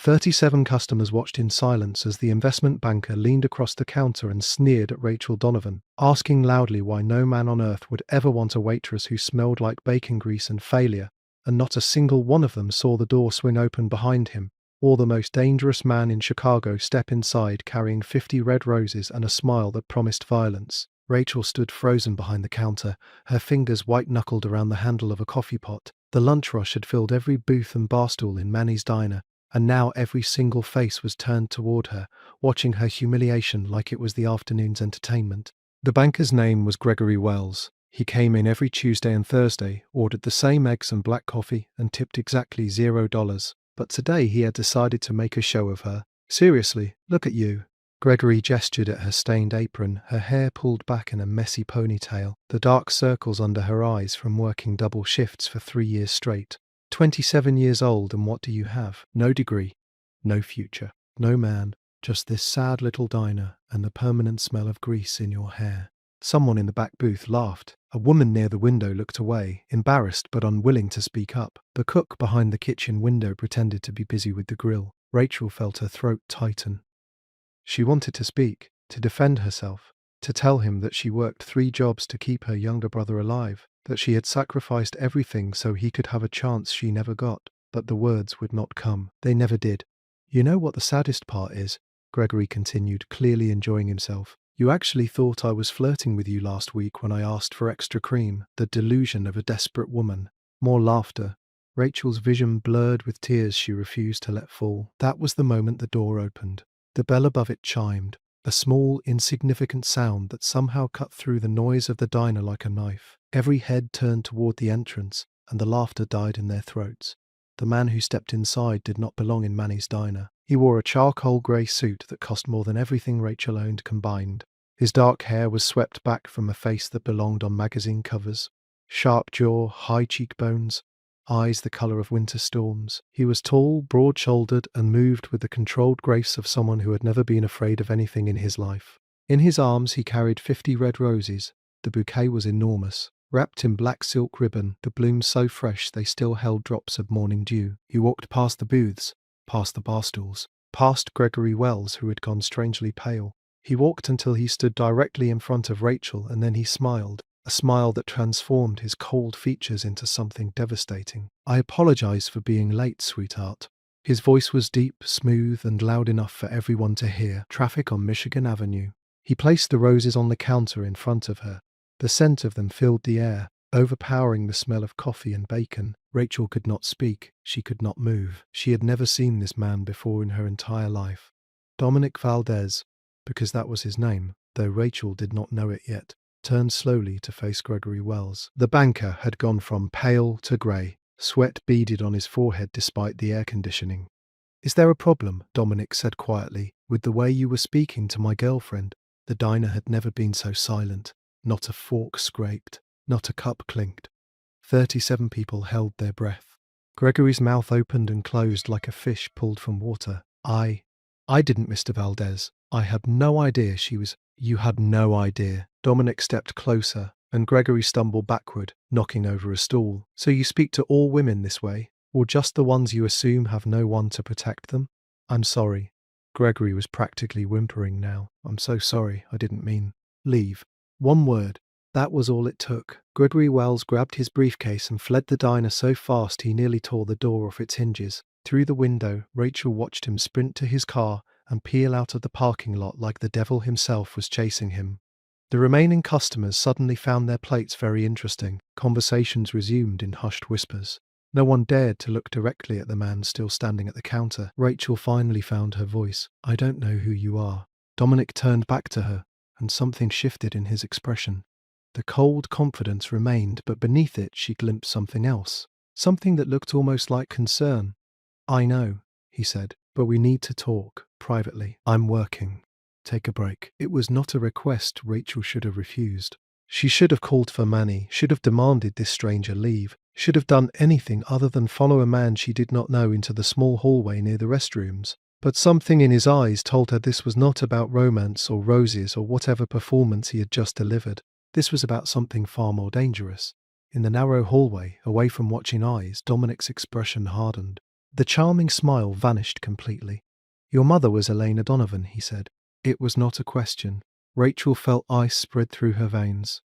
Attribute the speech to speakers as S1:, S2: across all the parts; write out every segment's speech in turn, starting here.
S1: 37 customers watched in silence as the investment banker leaned across the counter and sneered at Rachel Donovan, asking loudly why no man on earth would ever want a waitress who smelled like bacon grease and failure, and not a single one of them saw the door swing open behind him, or the most dangerous man in Chicago step inside carrying 50 red roses and a smile that promised violence. Rachel stood frozen behind the counter, her fingers white-knuckled around the handle of a coffee pot. The lunch rush had filled every booth and barstool in Manny's diner, and now every single face was turned toward her, watching her humiliation like it was the afternoon's entertainment. The banker's name was Gregory Wells. He came in every Tuesday and Thursday, ordered the same eggs and black coffee, and tipped exactly $0. But today he had decided to make a show of her. Seriously, look at you. Gregory gestured at her stained apron, her hair pulled back in a messy ponytail, the dark circles under her eyes from working double shifts for 3 years straight. 27 years old, and what do you have? No degree, no future, no man, just this sad little diner and the permanent smell of grease in your hair. Someone in the back booth laughed. A woman near the window looked away, embarrassed but unwilling to speak up. The cook behind the kitchen window pretended to be busy with the grill. Rachel felt her throat tighten. She wanted to speak, to defend herself, to tell him that she worked 3 jobs to keep her younger brother alive, that she had sacrificed everything so he could have a chance she never got, but the words would not come. They never did. You know what the saddest part is? Gregory continued, clearly enjoying himself. You actually thought I was flirting with you last week when I asked for extra cream, the delusion of a desperate woman. More laughter. Rachel's vision blurred with tears she refused to let fall. That was the moment the door opened. The bell above it chimed, a small, insignificant sound that somehow cut through the noise of the diner like a knife. Every head turned toward the entrance, and the laughter died in their throats. The man who stepped inside did not belong in Manny's diner. He wore a charcoal grey suit that cost more than everything Rachel owned combined. His dark hair was swept back from a face that belonged on magazine covers. Sharp jaw, high cheekbones, eyes the colour of winter storms. He was tall, broad-shouldered, and moved with the controlled grace of someone who had never been afraid of anything in his life. In his arms he carried 50 red roses. The bouquet was enormous. Wrapped in black silk ribbon, the blooms so fresh they still held drops of morning dew. He walked past the booths, past the barstools, past Gregory Wells, who had gone strangely pale. He walked until he stood directly in front of Rachel, and then he smiled, a smile that transformed his cold features into something devastating. I apologize for being late, sweetheart. His voice was deep, smooth, and loud enough for everyone to hear. Traffic on Michigan Avenue. He placed the roses on the counter in front of her. The scent of them filled the air, overpowering the smell of coffee and bacon. Rachel could not speak. She could not move. She had never seen this man before in her entire life. Dominic Valdez, because that was his name, though Rachel did not know it yet, turned slowly to face Gregory Wells. The banker had gone from pale to grey. Sweat beaded on his forehead despite the air conditioning. "Is there a problem?" Dominic said quietly, "with the way you were speaking to my girlfriend?" The diner had never been so silent. Not a fork scraped, not a cup clinked. 37 people held their breath. Gregory's mouth opened and closed like a fish pulled from water. I didn't, Mr. Valdez. I had no idea she was... You had no idea." Dominic stepped closer, and Gregory stumbled backward, knocking over a stool. "So you speak to all women this way? Or just the ones you assume have no one to protect them?" "I'm sorry." Gregory was practically whimpering now. "I'm so sorry. I didn't mean..." "Leave." One word. That was all it took. Gregory Wells grabbed his briefcase and fled the diner so fast he nearly tore the door off its hinges. Through the window, Rachel watched him sprint to his car and peel out of the parking lot like the devil himself was chasing him. The remaining customers suddenly found their plates very interesting. Conversations resumed in hushed whispers. No one dared to look directly at the man still standing at the counter. Rachel finally found her voice. "I don't know who you are." Dominic turned back to her, and something shifted in his expression. The cold confidence remained, but beneath it she glimpsed something else. Something that looked almost like concern. "I know," he said, "but we need to talk, privately. I'm working. Take a break." It was not a request Rachel should have refused. She should have called for Manny, should have demanded this stranger leave, should have done anything other than follow a man she did not know into the small hallway near the restrooms. But something in his eyes told her this was not about romance or roses or whatever performance he had just delivered. This was about something far more dangerous. In the narrow hallway, away from watching eyes, Dominic's expression hardened. The charming smile vanished completely. Your mother was Elena Donovan, he said. It was not a question. Rachel felt ice spread through her veins.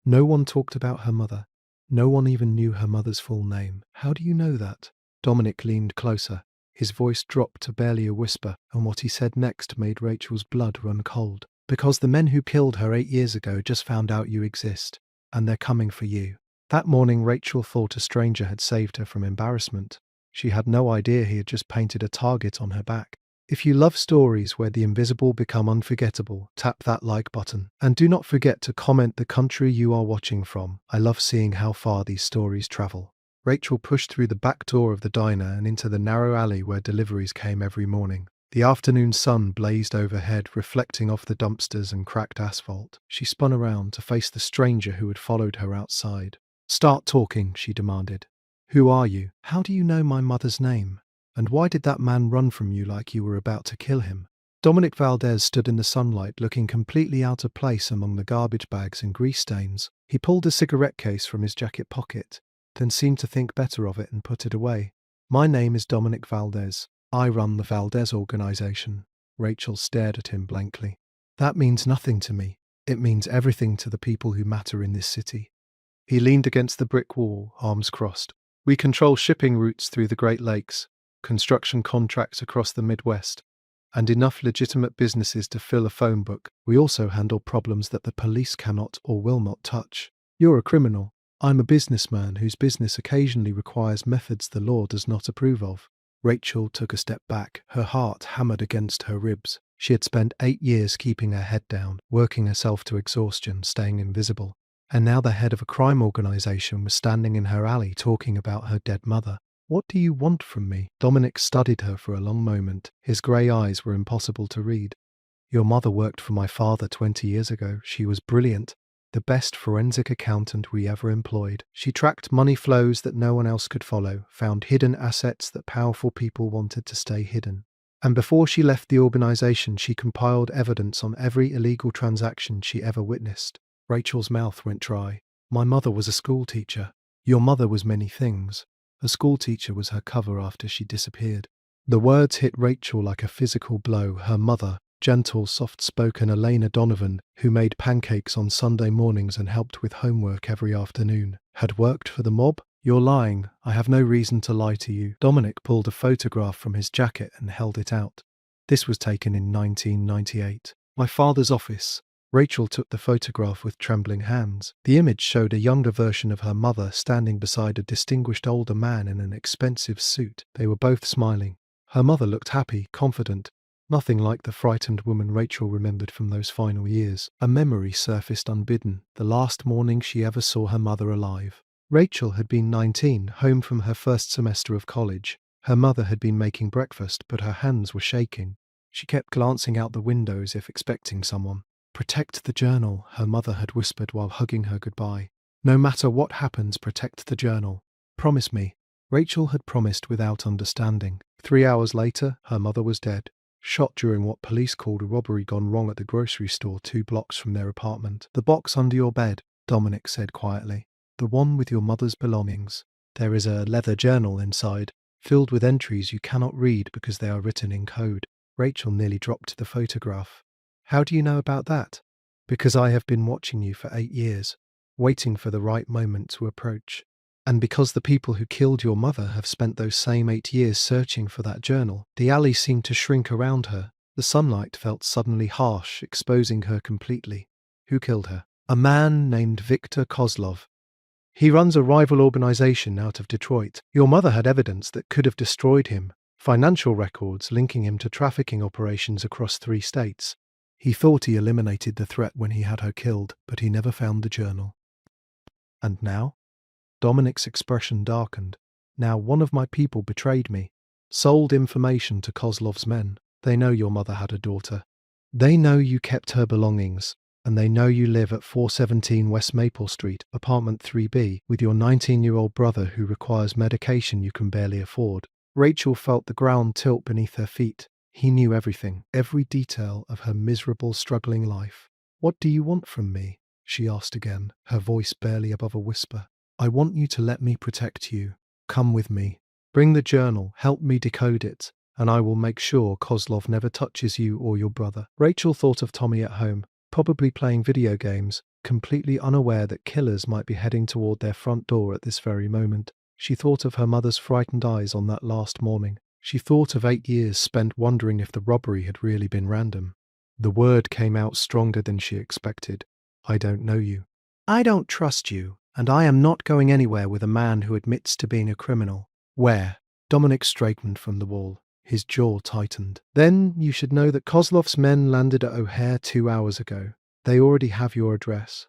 S1: No one talked about her mother. No one even knew her mother's full name. How do you know that? Dominic leaned closer. His voice dropped to barely a whisper, and what he said next made Rachel's blood run cold. Because the men who killed her 8 years ago just found out you exist, and they're coming for you. That morning, Rachel thought a stranger had saved her from embarrassment. She had no idea he had just painted a target on her back. If you love stories where the invisible become unforgettable, tap that like button. And do not forget to comment the country you are watching from. I love seeing how far these stories travel. Rachel pushed through the back door of the diner and into the narrow alley where deliveries came every morning. The afternoon sun blazed overhead, reflecting off the dumpsters and cracked asphalt. She spun around to face the stranger who had followed her outside. "Start talking," she demanded. "Who are you? How do you know my mother's name? And why did that man run from you like you were about to kill him?" Dominic Valdez stood in the sunlight, looking completely out of place among the garbage bags and grease stains. He pulled a cigarette case from his jacket pocket, then seemed to think better of it and put it away. "My name is Dominic Valdez. I run the Valdez organization." Rachel stared at him blankly. "That means nothing to me. It means everything to the people who matter in this city." He leaned against the brick wall, arms crossed. "We control shipping routes through the Great Lakes, construction contracts across the Midwest, and enough legitimate businesses to fill a phone book. We also handle problems that the police cannot or will not touch. You're a criminal. I'm a businessman whose business occasionally requires methods the law does not approve of." Rachel took a step back, her heart hammered against her ribs. She had spent 8 years keeping her head down, working herself to exhaustion, staying invisible. And now the head of a crime organization was standing in her alley talking about her dead mother. "What do you want from me?" Dominic studied her for a long moment. His grey eyes were impossible to read. "Your mother worked for my father 20 years ago. She was brilliant. The best forensic accountant we ever employed. She tracked money flows that no one else could follow, found hidden assets that powerful people wanted to stay hidden. And before she left the organization, she compiled evidence on every illegal transaction she ever witnessed." Rachel's mouth went dry. "My mother was a school teacher. Your mother was many things. A school teacher was her cover after she disappeared." The words hit Rachel like a physical blow. Her mother, gentle, soft-spoken Elena Donovan, who made pancakes on Sunday mornings and helped with homework every afternoon, had worked for the mob? "You're lying. I have no reason to lie to you." Dominic pulled a photograph from his jacket and held it out. "This was taken in 1998. My father's office." Rachel took the photograph with trembling hands. The image showed a younger version of her mother standing beside a distinguished older man in an expensive suit. They were both smiling. Her mother looked happy, confident. Nothing like the frightened woman Rachel remembered from those final years. A memory surfaced unbidden, the last morning she ever saw her mother alive. Rachel had been 19, home from her first semester of college. Her mother had been making breakfast, but her hands were shaking. She kept glancing out the window as if expecting someone. "Protect the journal," her mother had whispered while hugging her goodbye. "No matter what happens, protect the journal. Promise me." Rachel had promised without understanding. 3 hours later, her mother was dead, shot during what police called a robbery gone wrong at the grocery store 2 blocks from their apartment. "The box under your bed," Dominic said quietly. "The one with your mother's belongings. There is a leather journal inside, filled with entries you cannot read because they are written in code." Rachel nearly dropped the photograph. "How do you know about that?" "Because I have been watching you for 8 years, waiting for the right moment to approach. And because the people who killed your mother have spent those same 8 years searching for that journal." The alley seemed to shrink around her. The sunlight felt suddenly harsh, exposing her completely. "Who killed her?" "A man named Viktor Kozlov. He runs a rival organization out of Detroit. Your mother had evidence that could have destroyed him, financial records linking him to trafficking operations across 3 states. He thought he eliminated the threat when he had her killed, but he never found the journal." "And now?" Dominic's expression darkened. "Now one of my people betrayed me, sold information to Kozlov's men. They know your mother had a daughter. They know you kept her belongings, and they know you live at 417 West Maple Street, apartment 3B, with your 19-year-old brother who requires medication you can barely afford." Rachel felt the ground tilt beneath her feet. He knew everything, every detail of her miserable, struggling life. "What do you want from me?" she asked again, her voice barely above a whisper. "I want you to let me protect you. Come with me. Bring the journal, help me decode it, and I will make sure Kozlov never touches you or your brother. Rachel thought of Tommy at home, probably playing video games, completely unaware that killers might be heading toward their front door at this very moment. She thought of her mother's frightened eyes on that last morning. She thought of 8 years spent wondering if the robbery had really been random. The word came out stronger than she expected. I don't know you. I don't trust you, and I am not going anywhere with a man who admits to being a criminal. Where? Dominic straightened from the wall. His jaw tightened. Then you should know that Kozlov's men landed at O'Hare 2 hours ago. They already have your address.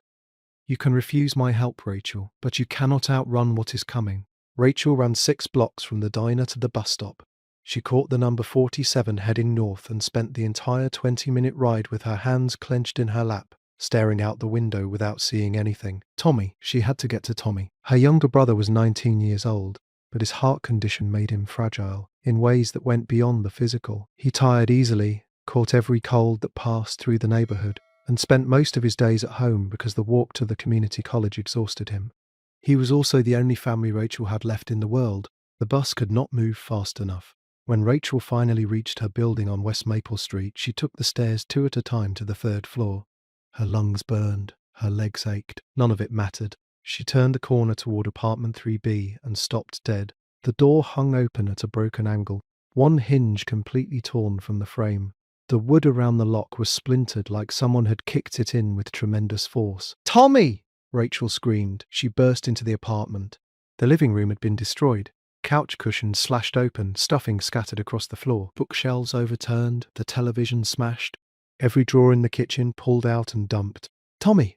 S1: You can refuse my help, Rachel, but you cannot outrun what is coming. Rachel ran 6 blocks from the diner to the bus stop. She caught the number 47 heading north and spent the entire 20-minute ride with her hands clenched in her lap, staring out the window without seeing anything. Tommy. She had to get to Tommy. Her younger brother was 19 years old, but his heart condition made him fragile in ways that went beyond the physical. He tired easily, caught every cold that passed through the neighborhood, and spent most of his days at home because the walk to the community college exhausted him. He was also the only family Rachel had left in the world. The bus could not move fast enough. When Rachel finally reached her building on West Maple Street, she took the stairs 2 at a time to the 3rd floor. Her lungs burned, her legs ached. None of it mattered. She turned the corner toward apartment 3B and stopped dead. The door hung open at a broken angle, one hinge completely torn from the frame. The wood around the lock was splintered like someone had kicked it in with tremendous force. "Tommy!" Rachel screamed. She burst into the apartment. The living room had been destroyed. Couch cushions slashed open, stuffing scattered across the floor. Bookshelves overturned, the television smashed. Every drawer in the kitchen pulled out and dumped. "Tommy!"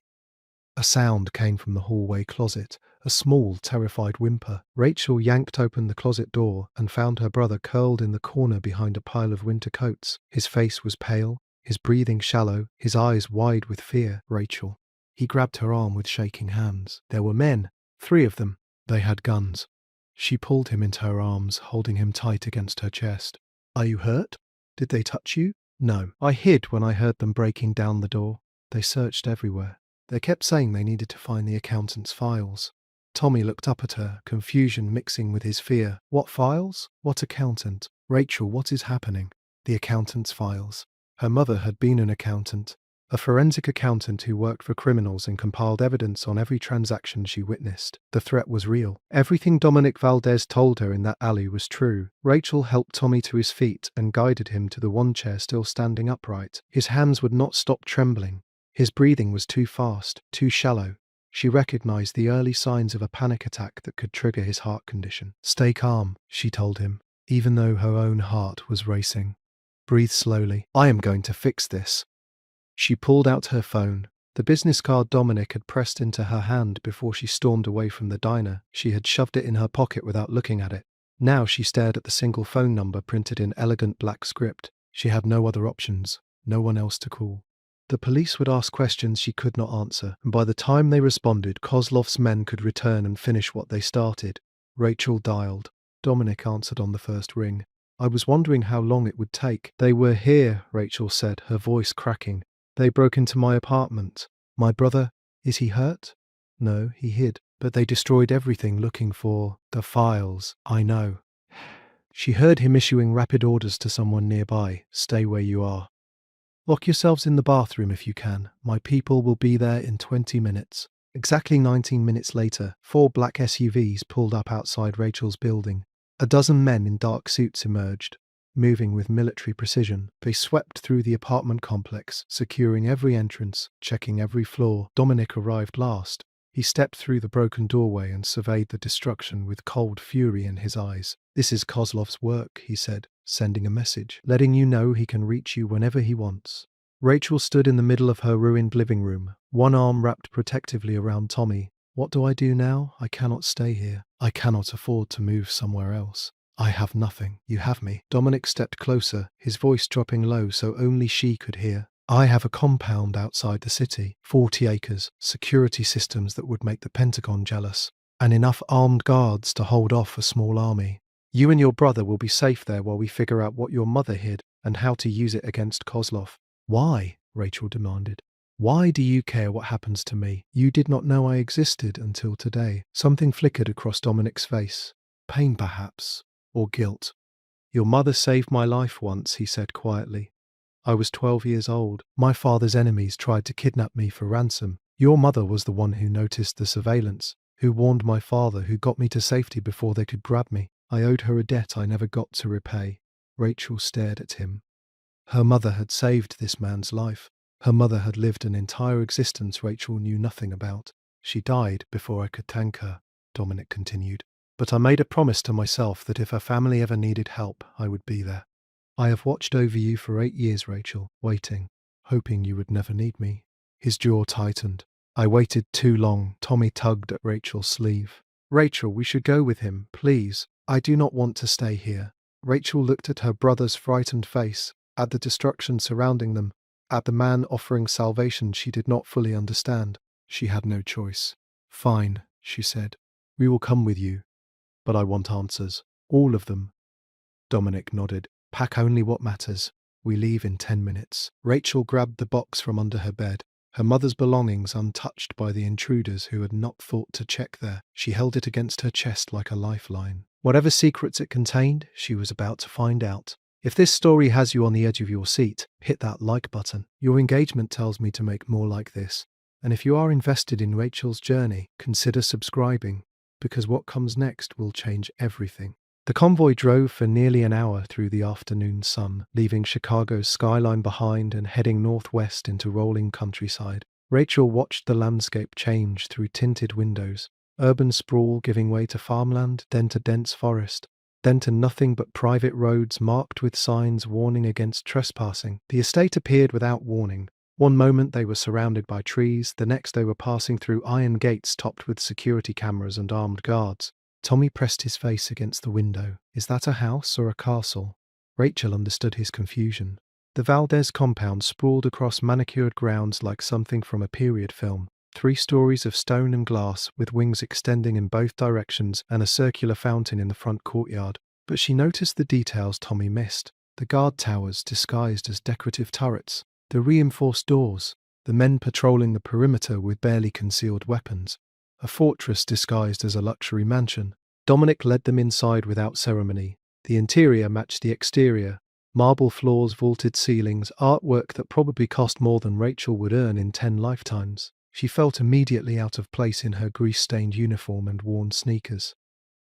S1: A sound came from the hallway closet, a small, terrified whimper. Rachel yanked open the closet door and found her brother curled in the corner behind a pile of winter coats. His face was pale, his breathing shallow, his eyes wide with fear. Rachel. He grabbed her arm with shaking hands. There were men, 3 of them. They had guns. She pulled him into her arms, holding him tight against her chest. "Are you hurt? Did they touch you?" "No. I hid when I heard them breaking down the door. They searched everywhere. They kept saying they needed to find the accountant's files." Tommy looked up at her, confusion mixing with his fear. "What files? What accountant?" "Rachel, what is happening?" "The accountant's files." Her mother had been an accountant, a forensic accountant who worked for criminals and compiled evidence on every transaction she witnessed. The threat was real. Everything Dominic Valdez told her in that alley was true. Rachel helped Tommy to his feet and guided him to the one chair still standing upright. His hands would not stop trembling. His breathing was too fast, too shallow. She recognized the early signs of a panic attack that could trigger his heart condition. "Stay calm," she told him, even though her own heart was racing. "Breathe slowly. I am going to fix this." She pulled out her phone. The business card Dominic had pressed into her hand before she stormed away from the diner. She had shoved it in her pocket without looking at it. Now she stared at the single phone number printed in elegant black script. She had no other options, no one else to call. The police would ask questions she could not answer, and by the time they responded, Kozlov's men could return and finish what they started. Rachel dialed. Dominic answered on the first ring. "I was wondering how long it would take." "They were here," Rachel said, her voice cracking. "They broke into my apartment. My brother, is he hurt?" "No, he hid. But they destroyed everything looking for the files." "I know." She heard him issuing rapid orders to someone nearby. "Stay where you are. Lock yourselves in the bathroom if you can. My people will be there in 20 minutes. Exactly 19 minutes later, 4 black SUVs pulled up outside Rachel's building. A dozen men in dark suits emerged. Moving with military precision, they swept through the apartment complex, securing every entrance, checking every floor. Dominic arrived last. He stepped through the broken doorway and surveyed the destruction with cold fury in his eyes. "This is Kozlov's work," he said, sending a message, letting you know he can reach you whenever he wants. Rachel stood in the middle of her ruined living room, one arm wrapped protectively around Tommy. "What do I do now? I cannot stay here. I cannot afford to move somewhere else. I have nothing. You have me." Dominic stepped closer, his voice dropping low so only she could hear. "I have a compound outside the city, 40 acres, security systems that would make the Pentagon jealous, and enough armed guards to hold off a small army. You and your brother will be safe there while we figure out what your mother hid and how to use it against Kozlov." "Why?" Rachel demanded. "Why do you care what happens to me? You did not know I existed until today." Something flickered across Dominic's face. Pain, perhaps. or guilt? Your mother saved my life once, he said quietly. I was 12 years old. My father's enemies tried to kidnap me for ransom. Your mother was the one who noticed the surveillance, who warned my father, who got me to safety before they could grab me. I owed her a debt I never got to repay. Rachel stared at him. Her mother had saved this man's life. Her mother had lived an entire existence Rachel knew nothing about. She died before I could thank her, Dominic continued. But I made a promise to myself that if her family ever needed help, I would be there. I have watched over you for 8 years, Rachel, waiting, hoping you would never need me. His jaw tightened. I waited too long. Tommy tugged at Rachel's sleeve. Rachel, we should go with him, please. I do not want to stay here. Rachel looked at her brother's frightened face, at the destruction surrounding them, at the man offering salvation she did not fully understand. She had no choice. Fine, she said. We will come with you. But I want answers. All of them. Dominic nodded. Pack only what matters. We leave in 10 minutes. Rachel grabbed the box from under her bed, her mother's belongings untouched by the intruders who had not thought to check there. She held it against her chest like a lifeline. Whatever secrets it contained, she was about to find out. If this story has you on the edge of your seat, hit that like button. Your engagement tells me to make more like this. And if you are invested in Rachel's journey, consider subscribing, because what comes next will change everything. The convoy drove for nearly an hour through the afternoon sun, leaving Chicago's skyline behind and heading northwest into rolling countryside. Rachel watched the landscape change through tinted windows, urban sprawl giving way to farmland, then to dense forest, then to nothing but private roads marked with signs warning against trespassing. The estate appeared without warning. One moment they were surrounded by trees, the next they were passing through iron gates topped with security cameras and armed guards. Tommy pressed his face against the window. Is that a house or a castle? Rachel understood his confusion. The Valdez compound sprawled across manicured grounds like something from a period film. 3 stories of stone and glass, with wings extending in both directions and a circular fountain in the front courtyard. But she noticed the details Tommy missed. The guard towers disguised as decorative turrets, the reinforced doors, the men patrolling the perimeter with barely concealed weapons. A fortress disguised as a luxury mansion. Dominic led them inside without ceremony. The interior matched the exterior. Marble floors, vaulted ceilings, artwork that probably cost more than Rachel would earn in 10 lifetimes. She felt immediately out of place in her grease-stained uniform and worn sneakers.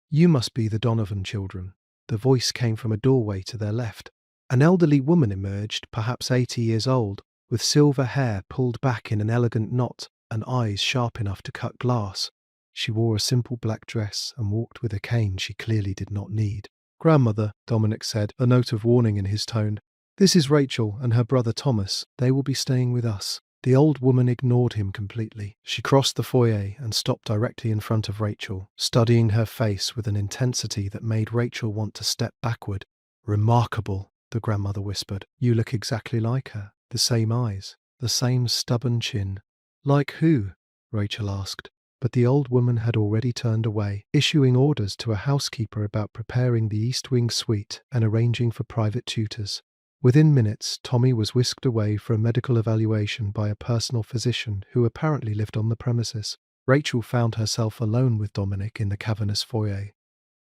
S1: You must be the Donovan children. The voice came from a doorway to their left. An elderly woman emerged, perhaps 80 years old, with silver hair pulled back in an elegant knot and eyes sharp enough to cut glass. She wore a simple black dress and walked with a cane she clearly did not need. Grandmother, Dominic said, a note of warning in his tone. This is Rachel and her brother Thomas. They will be staying with us. The old woman ignored him completely. She crossed the foyer and stopped directly in front of Rachel, studying her face with an intensity that made Rachel want to step backward. Remarkable, the grandmother whispered. You look exactly like her. The same eyes, the same stubborn chin. Like who? Rachel asked. But the old woman had already turned away, issuing orders to a housekeeper about preparing the East Wing suite and arranging for private tutors. Within minutes, Tommy was whisked away for a medical evaluation by a personal physician who apparently lived on the premises. Rachel found herself alone with Dominic in the cavernous foyer.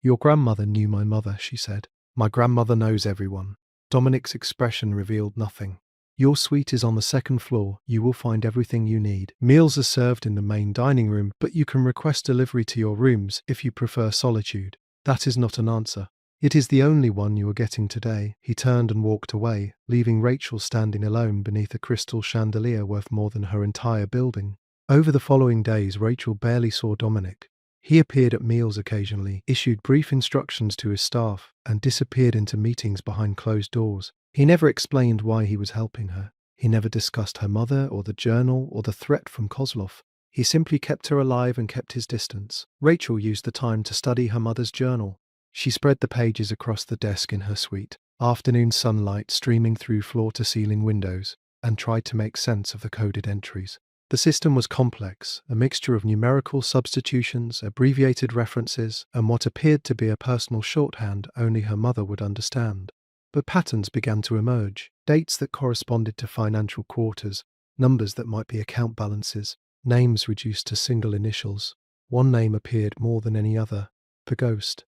S1: Your grandmother knew my mother, she said. My grandmother knows everyone. Dominic's expression revealed nothing. Your suite is on the 2nd floor. You will find everything you need. Meals are served in the main dining room, but you can request delivery to your rooms if you prefer solitude. That is not an answer. It is the only one you are getting today. He turned and walked away, leaving Rachel standing alone beneath a crystal chandelier worth more than her entire building. Over the following days, Rachel barely saw Dominic. He appeared at meals occasionally, issued brief instructions to his staff, and disappeared into meetings behind closed doors. He never explained why he was helping her. He never discussed her mother or the journal or the threat from Kozlov. He simply kept her alive and kept his distance. Rachel used the time to study her mother's journal. She spread the pages across the desk in her suite, afternoon sunlight streaming through floor-to-ceiling windows, and tried to make sense of the coded entries. The system was complex, a mixture of numerical substitutions, abbreviated references, and what appeared to be a personal shorthand only her mother would understand. But patterns began to emerge, dates that corresponded to financial quarters, numbers that might be account balances, names reduced to single initials. One name appeared more than any other, the Ghost.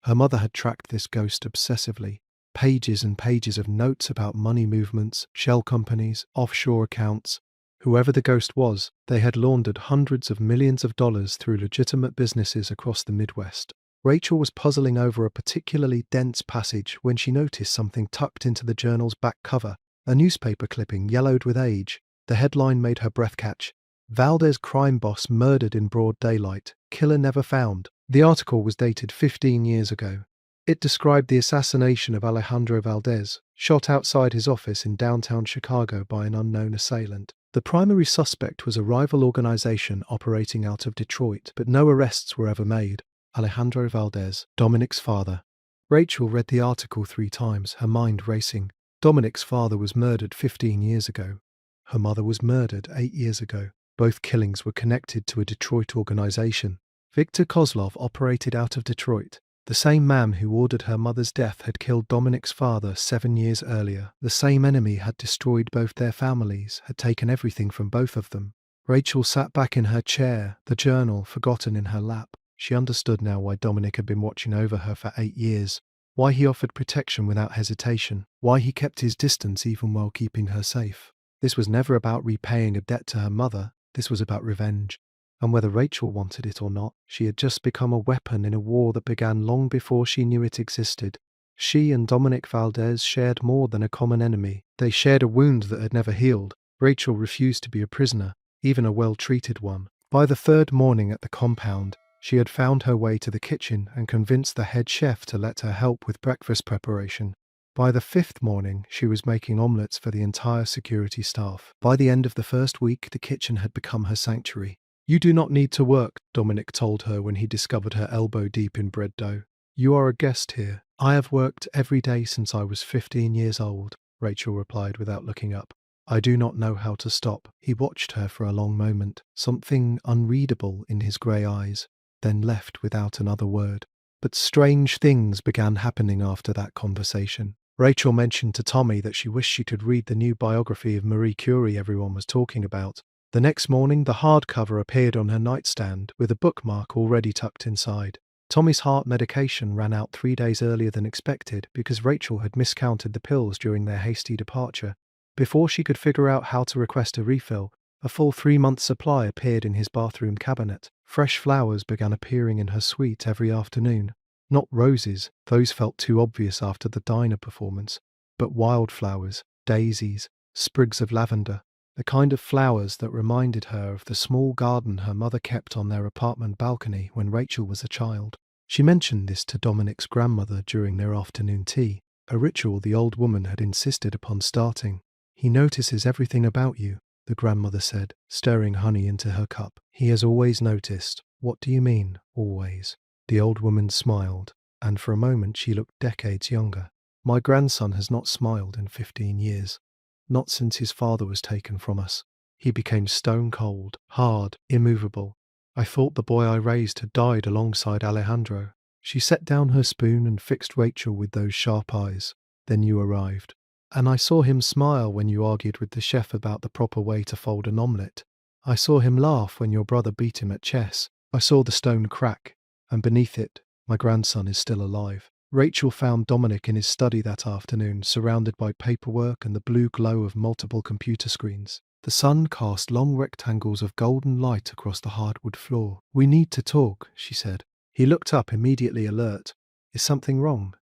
S1: Her mother had tracked this ghost obsessively. Pages and pages of notes about money movements, shell companies, offshore accounts. Whoever the ghost was, they had laundered hundreds of millions of dollars through legitimate businesses across the Midwest. Rachel was puzzling over a particularly dense passage when she noticed something tucked into the journal's back cover, a newspaper clipping yellowed with age. The headline made her breath catch. Valdez crime boss murdered in broad daylight, killer never found. The article was dated 15 years ago. It described the assassination of Alejandro Valdez, shot outside his office in downtown Chicago by an unknown assailant. The primary suspect was a rival organization operating out of Detroit, but no arrests were ever made. Alejandro Valdez, Dominic's father. Rachel read the article 3 times, her mind racing. Dominic's father was murdered 15 years ago. Her mother was murdered 8 years ago. Both killings were connected to a Detroit organization. Victor Kozlov operated out of Detroit. The same man who ordered her mother's death had killed Dominic's father 7 years earlier. The same enemy had destroyed both their families, had taken everything from both of them. Rachel sat back in her chair, the journal forgotten in her lap. She understood now why Dominic had been watching over her for 8 years, why he offered protection without hesitation, why he kept his distance even while keeping her safe. This was never about repaying a debt to her mother, this was about revenge. And whether Rachel wanted it or not, she had just become a weapon in a war that began long before she knew it existed. She and Dominic Valdez shared more than a common enemy. They shared a wound that had never healed. Rachel refused to be a prisoner, even a well-treated one. By the third morning at the compound, she had found her way to the kitchen and convinced the head chef to let her help with breakfast preparation. By the fifth morning, she was making omelettes for the entire security staff. By the end of the first week, the kitchen had become her sanctuary. "You do not need to work," Dominic told her when he discovered her elbow deep in bread dough. "You are a guest here." "I have worked every day since I was 15 years old," Rachel replied without looking up. "I do not know how to stop." He watched her for a long moment, something unreadable in his grey eyes, then left without another word. But strange things began happening after that conversation. Rachel mentioned to Tommy that she wished she could read the new biography of Marie Curie everyone was talking about. The next morning, the hardcover appeared on her nightstand with a bookmark already tucked inside. Tommy's heart medication ran out 3 days earlier than expected because Rachel had miscounted the pills during their hasty departure. Before she could figure out how to request a refill, a full 3-month supply appeared in his bathroom cabinet. Fresh flowers began appearing in her suite every afternoon. Not roses, those felt too obvious after the diner performance, but wildflowers, daisies, sprigs of lavender. The kind of flowers that reminded her of the small garden her mother kept on their apartment balcony when Rachel was a child. She mentioned this to Dominic's grandmother during their afternoon tea, a ritual the old woman had insisted upon starting. "He notices everything about you," the grandmother said, stirring honey into her cup. "He has always noticed." "What do you mean, always?" The old woman smiled, and for a moment she looked decades younger. "My grandson has not smiled in 15 years. Not since his father was taken from us. He became stone cold, hard, immovable. I thought the boy I raised had died alongside Alejandro." She set down her spoon and fixed Rachel with those sharp eyes. "Then you arrived. And I saw him smile when you argued with the chef about the proper way to fold an omelette. I saw him laugh when your brother beat him at chess. I saw the stone crack, and beneath it, my grandson is still alive." Rachel found Dominic in his study that afternoon, surrounded by paperwork and the blue glow of multiple computer screens. The sun cast long rectangles of golden light across the hardwood floor. "We need to talk," she said. He looked up, immediately alert. "Is something wrong?"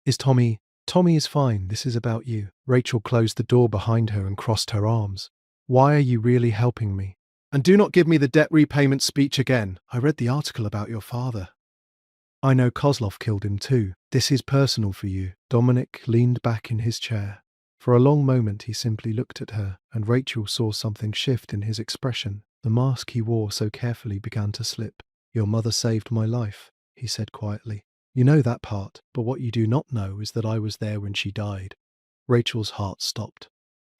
S1: "Is Tommy—" "Tommy is fine. This is about you." Rachel closed the door behind her and crossed her arms. "Why are you really helping me? And do not give me the debt repayment speech again. I read the article about your father. I know Kozlov killed him too. This is personal for you." Dominic leaned back in his chair. For a long moment he simply looked at her, and Rachel saw something shift in his expression. The mask he wore so carefully began to slip. "Your mother saved my life," he said quietly. "You know that part, but what you do not know is that I was there when she died." Rachel's heart stopped.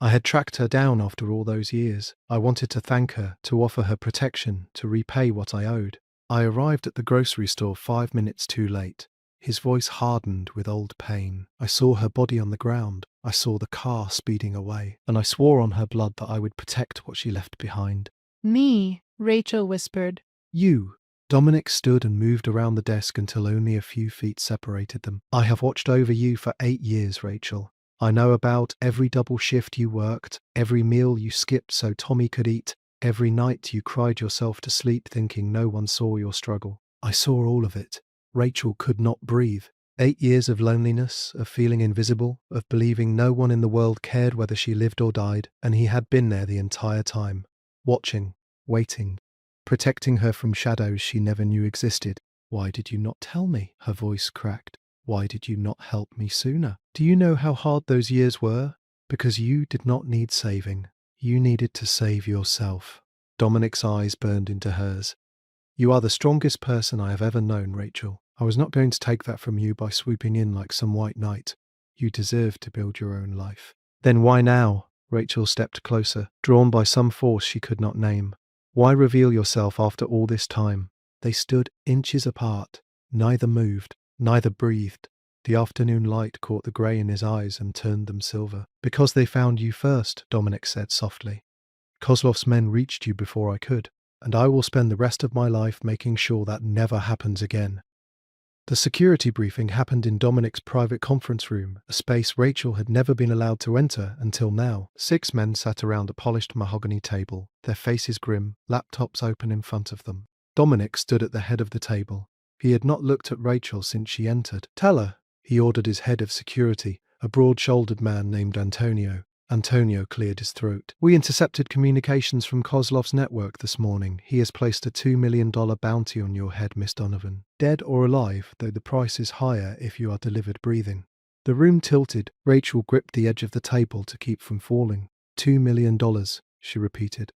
S1: "I had tracked her down after all those years. I wanted to thank her, to offer her protection, to repay what I owed. I arrived at the grocery store 5 minutes too late." His voice hardened with old pain. "I saw her body on the ground. I saw the car speeding away, and I swore on her blood that I would protect what she left behind."
S2: "Me," Rachel whispered.
S1: "You." Dominic stood and moved around the desk until only a few feet separated them. I have watched over you for 8 years, Rachel. I know about every double shift you worked, every meal you skipped so Tommy could eat, every night you cried yourself to sleep thinking no one saw your struggle. I saw all of it. Rachel could not breathe. 8 years of loneliness, of feeling invisible, of believing no one in the world cared whether she lived or died, and he had been there the entire time, watching, waiting, protecting her from shadows she never knew existed. Why did you not tell me? Her voice cracked. Why did you not help me sooner? Do you know how hard those years were? Because you did not need saving. You needed to save yourself. Dominic's eyes burned into hers. You are the strongest person I have ever known, Rachel. I was not going to take that from you by swooping in like some white knight. You deserve to build your own life. Then why now? Rachel stepped closer, drawn by some force she could not name. Why reveal yourself after all this time? They stood inches apart. Neither moved, neither breathed. The afternoon light caught the grey in his eyes and turned them silver. Because they found you first, Dominic said softly. Kozlov's men reached you before I could, and I will spend the rest of my life making sure that never happens again. The security briefing happened in Dominic's private conference room, a space Rachel had never been allowed to enter until now. 6 men sat around a polished mahogany table, their faces grim, laptops open in front of them. Dominic stood at the head of the table. He had not looked at Rachel since she entered. "Tell her," he ordered his head of security, a broad-shouldered man named Antonio. Antonio cleared his throat. "We intercepted communications from Kozlov's network this morning. He has placed a $2 million bounty on your head, Miss Donovan. Dead or alive, though the price is higher if you are delivered breathing." The room tilted. Rachel gripped the edge of the table to keep from falling. $2 million, she repeated.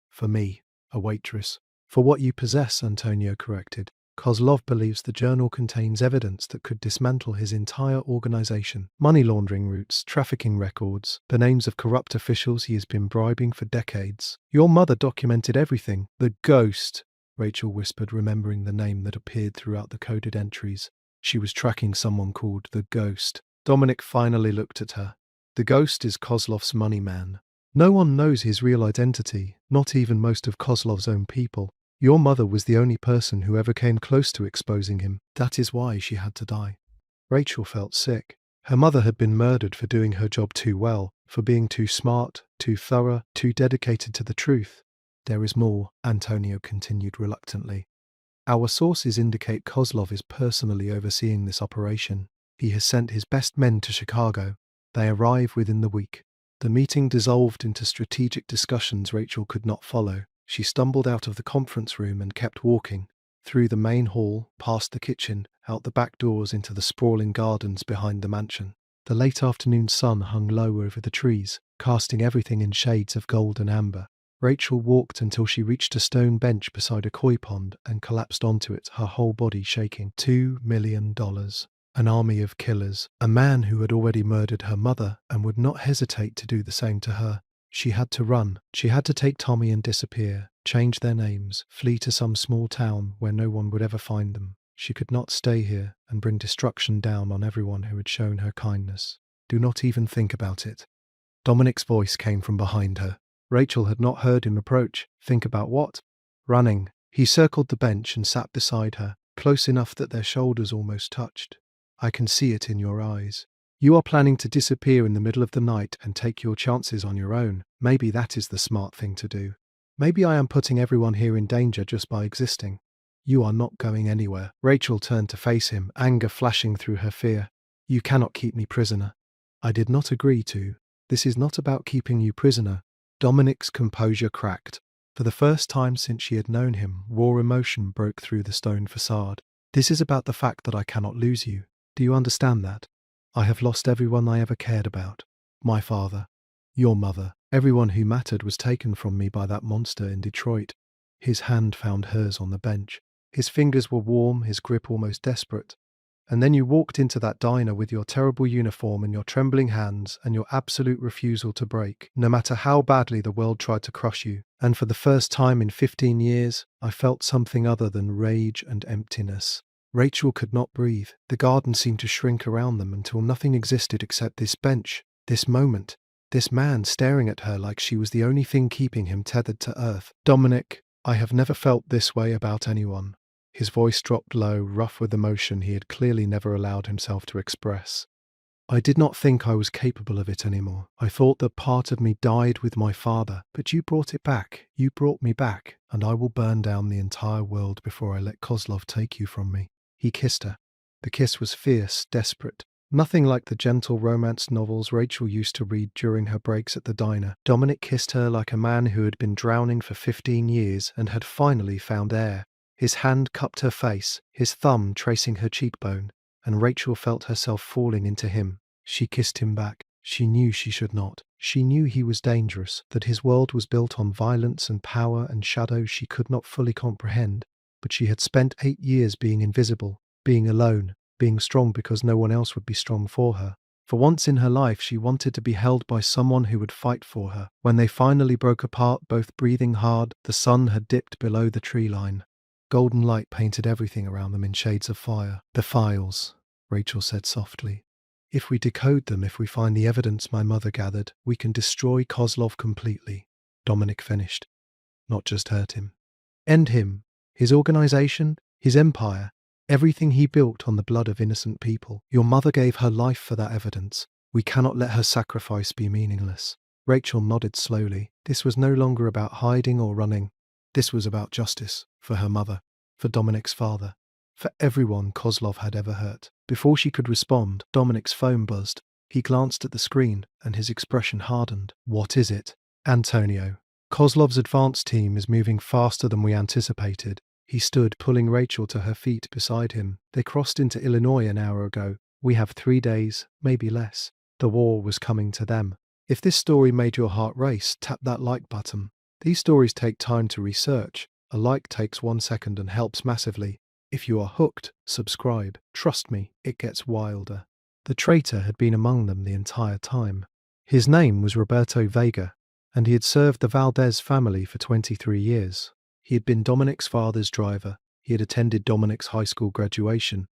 S1: "For me, a waitress." "For what you possess," Antonio corrected. Kozlov believes the journal contains evidence that could dismantle his entire organization. Money laundering routes, trafficking records, the names of corrupt officials he has been bribing for decades. Your mother documented everything. The ghost, Rachel whispered, remembering the name that appeared throughout the coded entries. She was tracking someone called the Ghost. Dominic finally looked at her. The Ghost is Kozlov's money man. No one knows his real identity, not even most of Kozlov's own people. Your mother was the only person who ever came close to exposing him. That is why she had to die. Rachel felt sick. Her mother had been murdered for doing her job too well, for being too smart, too thorough, too dedicated to the truth. There is more, Antonio continued reluctantly. Our sources indicate Kozlov is personally overseeing this operation. He has sent his best men to Chicago. They arrive within the week. The meeting dissolved into strategic discussions Rachel could not follow. She stumbled out of the conference room and kept walking, through the main hall, past the kitchen, out the back doors into the sprawling gardens behind the mansion. The late afternoon sun hung low over the trees, casting everything in shades of gold and amber. Rachel walked until she reached a stone bench beside a koi pond and collapsed onto it, her whole body shaking. $2 million. An army of killers. A man who had already murdered her mother and would not hesitate to do the same to her. She had to run. She had to take Tommy and disappear, change their names, flee to some small town where no one would ever find them. She could not stay here and bring destruction down on everyone who had shown her kindness. Do not even think about it. Dominic's voice came from behind her. Rachel had not heard him approach. Think about what? Running. He circled the bench and sat beside her, close enough that their shoulders almost touched. I can see it in your eyes. You are planning to disappear in the middle of the night and take your chances on your own. Maybe that is the smart thing to do. Maybe I am putting everyone here in danger just by existing. You are not going anywhere. Rachel turned to face him, anger flashing through her fear. You cannot keep me prisoner. I did not agree to. This is not about keeping you prisoner. Dominic's composure cracked. For the first time since she had known him, raw emotion broke through the stone facade. This is about the fact that I cannot lose you. Do you understand that? I have lost everyone I ever cared about. My father, your mother, everyone who mattered was taken from me by that monster in Detroit. His hand found hers on the bench. His fingers were warm, his grip almost desperate. And then you walked into that diner with your terrible uniform and your trembling hands and your absolute refusal to break, no matter how badly the world tried to crush you. And for the first time in 15 years, I felt something other than rage and emptiness. Rachel could not breathe. The garden seemed to shrink around them until nothing existed except this bench, this moment, this man staring at her like she was the only thing keeping him tethered to earth. Dominic, I have never felt this way about anyone. His voice dropped low, rough with emotion he had clearly never allowed himself to express. I did not think I was capable of it anymore. I thought that part of me died with my father, but you brought it back. You brought me back, and I will burn down the entire world before I let Kozlov take you from me. He kissed her. The kiss was fierce, desperate. Nothing like the gentle romance novels Rachel used to read during her breaks at the diner. Dominic kissed her like a man who had been drowning for 15 years and had finally found air. His hand cupped her face, his thumb tracing her cheekbone, and Rachel felt herself falling into him. She kissed him back. She knew she should not. She knew he was dangerous, that his world was built on violence and power and shadows she could not fully comprehend. But she had spent 8 years being invisible, being alone, being strong because no one else would be strong for her. For once in her life, she wanted to be held by someone who would fight for her. When they finally broke apart, both breathing hard, the sun had dipped below the tree line. Golden light painted everything around them in shades of fire. The files, Rachel said softly. If we decode them, if we find the evidence my mother gathered, we can destroy Kozlov completely. Dominic finished. Not just hurt him. End him, his organization, his empire, everything he built on the blood of innocent people. Your mother gave her life for that evidence. We cannot let her sacrifice be meaningless. Rachel nodded slowly. This was no longer about hiding or running. This was about justice, for her mother, for Dominic's father, for everyone Kozlov had ever hurt. Before she could respond, Dominic's phone buzzed. He glanced at the screen, and his expression hardened. What is it? Antonio. Kozlov's advance team is moving faster than we anticipated. He stood, pulling Rachel to her feet beside him. They crossed into Illinois an hour ago. We have 3 days, maybe less. The war was coming to them. If this story made your heart race, tap that like button. These stories take time to research. A like takes 1 second and helps massively. If you are hooked, subscribe. Trust me, it gets wilder. The traitor had been among them the entire time. His name was Roberto Vega, and he had served the Valdez family for 23 years. He had been Dominic's father's driver. He had attended Dominic's high school graduation.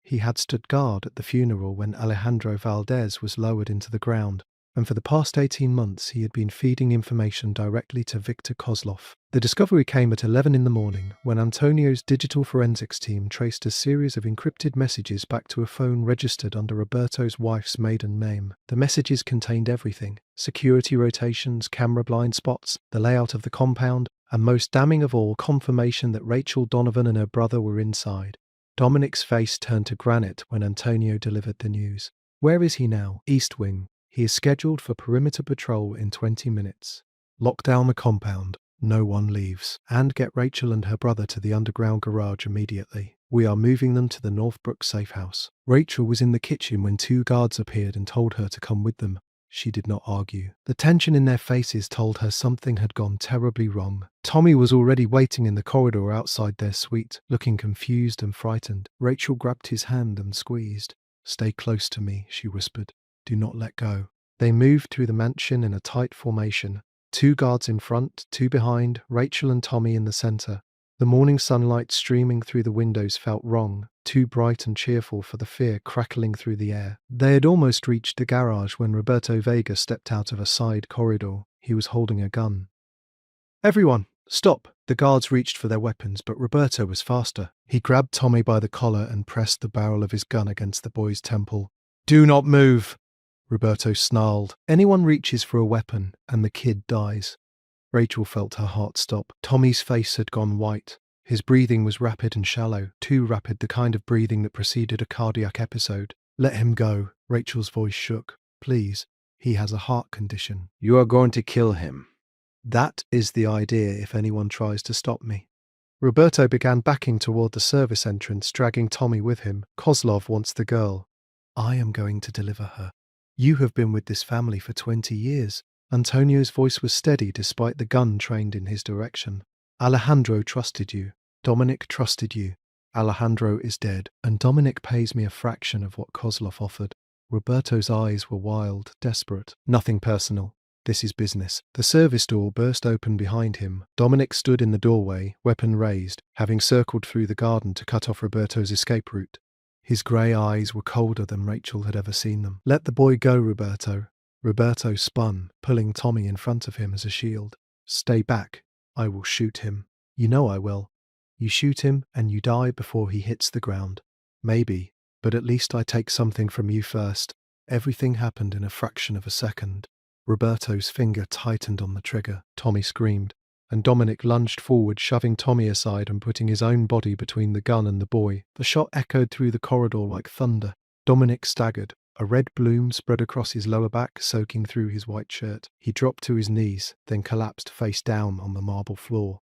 S1: He had stood guard at the funeral when Alejandro Valdez was lowered into the ground. And for the past 18 months he had been feeding information directly to Viktor Kozlov. The discovery came at 11 in the morning when Antonio's digital forensics team traced a series of encrypted messages back to a phone registered under Roberto's wife's maiden name. The messages contained everything: security rotations, camera blind spots, the layout of the compound, and most damning of all, confirmation that Rachel Donovan and her brother were inside. Dominic's face turned to granite when Antonio delivered the news. Where is he now? East Wing. He is scheduled for perimeter patrol in 20 minutes. Lock down the compound. No one leaves. And get Rachel and her brother to the underground garage immediately. We are moving them to the Northbrook safe house. Rachel was in the kitchen when 2 guards appeared and told her to come with them. She did not argue. The tension in their faces told her something had gone terribly wrong. Tommy was already waiting in the corridor outside their suite, looking confused and frightened. Rachel grabbed his hand and squeezed. "Stay close to me," she whispered. "Do not let go." They moved through the mansion in a tight formation. 2 guards in front, 2 behind, Rachel and Tommy in the center. The morning sunlight streaming through the windows felt wrong, too bright and cheerful for the fear crackling through the air. They had almost reached the garage when Roberto Vega stepped out of a side corridor. He was holding a gun. "Everyone, stop!" The guards reached for their weapons, but Roberto was faster. He grabbed Tommy by the collar and pressed the barrel of his gun against the boy's temple. "Do not move!" Roberto snarled. Anyone reaches for a weapon, and the kid dies. Rachel felt her heart stop. Tommy's face had gone white. His breathing was rapid and shallow, too rapid, the kind of breathing that preceded a cardiac episode. "Let him go." Rachel's voice shook. "Please. He has a heart condition."
S2: "You are going to kill him."
S1: "That is the idea if anyone tries to stop me." Roberto began backing toward the service entrance, dragging Tommy with him. "Kozlov wants the girl. I am going to deliver her. You have been with this family for 20 years. Antonio's voice was steady despite the gun trained in his direction. "Alejandro trusted you. Dominic trusted you. Alejandro is dead, and Dominic pays me a fraction of what Kozlov offered." Roberto's eyes were wild, desperate. "Nothing personal. This is business." The service door burst open behind him. Dominic stood in the doorway, weapon raised, having circled through the garden to cut off Roberto's escape route. His grey eyes were colder than Rachel had ever seen them. "Let the boy go, Roberto." Roberto spun, pulling Tommy in front of him as a shield. "Stay back. I will shoot him." You know I will. You shoot him and you die before he hits the ground. Maybe, but at least I take something from you first. Everything happened in a fraction of a second. Roberto's finger tightened on the trigger. Tommy screamed, and Dominic lunged forward, shoving Tommy aside and putting his own body between the gun and the boy. The shot echoed through the corridor like thunder. Dominic staggered. A red bloom spread across his lower back, soaking through his white shirt. He dropped to his knees, then collapsed face down on the marble floor.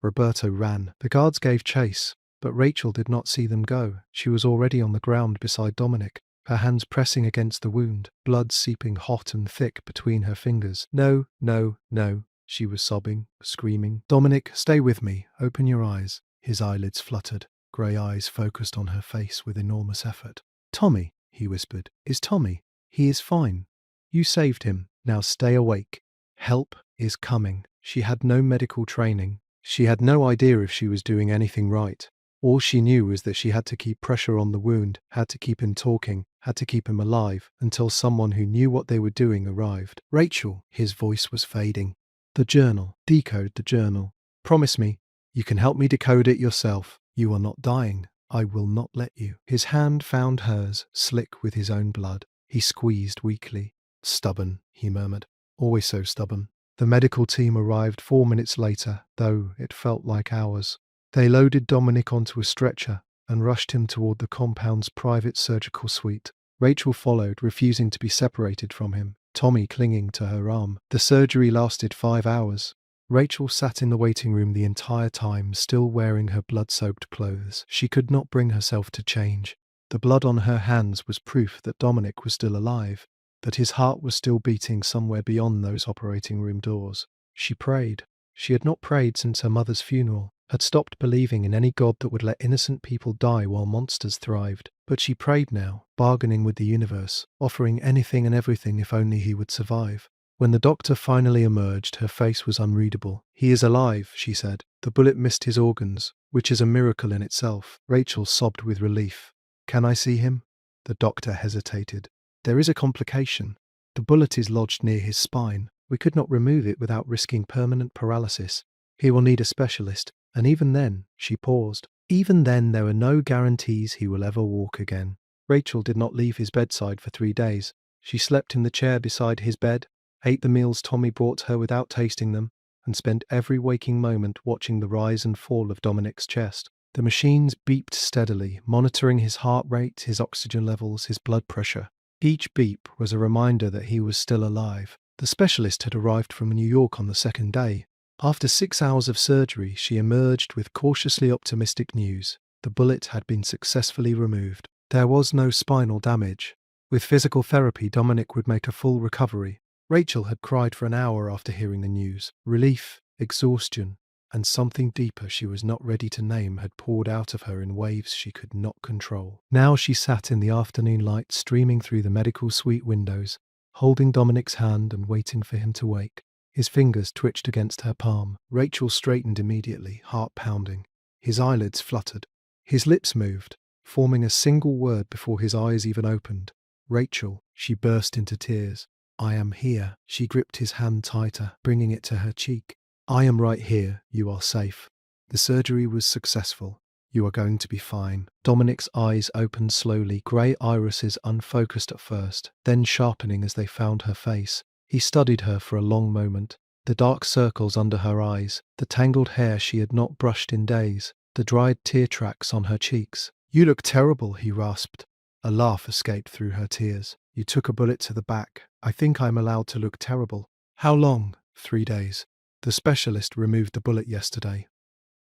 S1: Roberto ran. The guards gave chase, but Rachel did not see them go. She was already on the ground beside Dominic, her hands pressing against the wound, blood seeping hot and thick between her fingers. No, no, no, she was sobbing, screaming. Dominic, stay with me. Open your eyes. His eyelids fluttered, grey eyes focused on her face with enormous effort. Tommy, he whispered, is Tommy. He is fine. You saved him. Now stay awake. Help is coming. She had no medical training. She had no idea if she was doing anything right. All she knew was that she had to keep pressure on the wound, had to keep him talking, had to keep him alive, until someone who knew what they were doing arrived. Rachel, his voice was fading. The journal. Decode the journal. Promise me, you can help me decode it yourself. You are not dying. I will not let you. His hand found hers, slick with his own blood. He squeezed weakly. Stubborn, he murmured. Always so stubborn. The medical team arrived 4 minutes later, though it felt like hours. They loaded Dominic onto a stretcher and rushed him toward the compound's private surgical suite. Rachel followed, refusing to be separated from him, Tommy clinging to her arm. The surgery lasted 5 hours. Rachel sat in the waiting room the entire time, still wearing her blood-soaked clothes. She could not bring herself to change. The blood on her hands was proof that Dominic was still alive, that his heart was still beating somewhere beyond those operating room doors. She prayed. She had not prayed since her mother's funeral, had stopped believing in any god that would let innocent people die while monsters thrived. But she prayed now, bargaining with the universe, offering anything and everything if only he would survive. When the doctor finally emerged, her face was unreadable. He is alive, she said. The bullet missed his organs, which is a miracle in itself. Rachel sobbed with relief. Can I see him? The doctor hesitated. There is a complication. The bullet is lodged near his spine. We could not remove it without risking permanent paralysis. He will need a specialist, and even then, she paused. Even then, there are no guarantees he will ever walk again. Rachel did not leave his bedside for 3 days. She slept in the chair beside his bed, ate the meals Tommy brought her without tasting them, and spent every waking moment watching the rise and fall of Dominic's chest. The machines beeped steadily, monitoring his heart rate, his oxygen levels, his blood pressure. Each beep was a reminder that he was still alive. The specialist had arrived from New York on the 2nd day. After 6 hours of surgery, she emerged with cautiously optimistic news. The bullet had been successfully removed. There was no spinal damage. With physical therapy, Dominic would make a full recovery. Rachel had cried for an hour after hearing the news. Relief, exhaustion, and something deeper she was not ready to name had poured out of her in waves she could not control. Now she sat in the afternoon light streaming through the medical suite windows, holding Dominic's hand and waiting for him to wake. His fingers twitched against her palm. Rachel straightened immediately, heart pounding. His eyelids fluttered. His lips moved, forming a single word before his eyes even opened. Rachel. She burst into tears. I am here. She gripped his hand tighter, bringing it to her cheek. I am right here. You are safe. The surgery was successful. You are going to be fine. Dominic's eyes opened slowly, grey irises unfocused at first, then sharpening as they found her face. He studied her for a long moment. The dark circles under her eyes, the tangled hair she had not brushed in days, the dried tear tracks on her cheeks. You look terrible, he rasped. A laugh escaped through her tears. You took a bullet to the back. I think I'm allowed to look terrible. How long? 3 days. The specialist removed the bullet yesterday.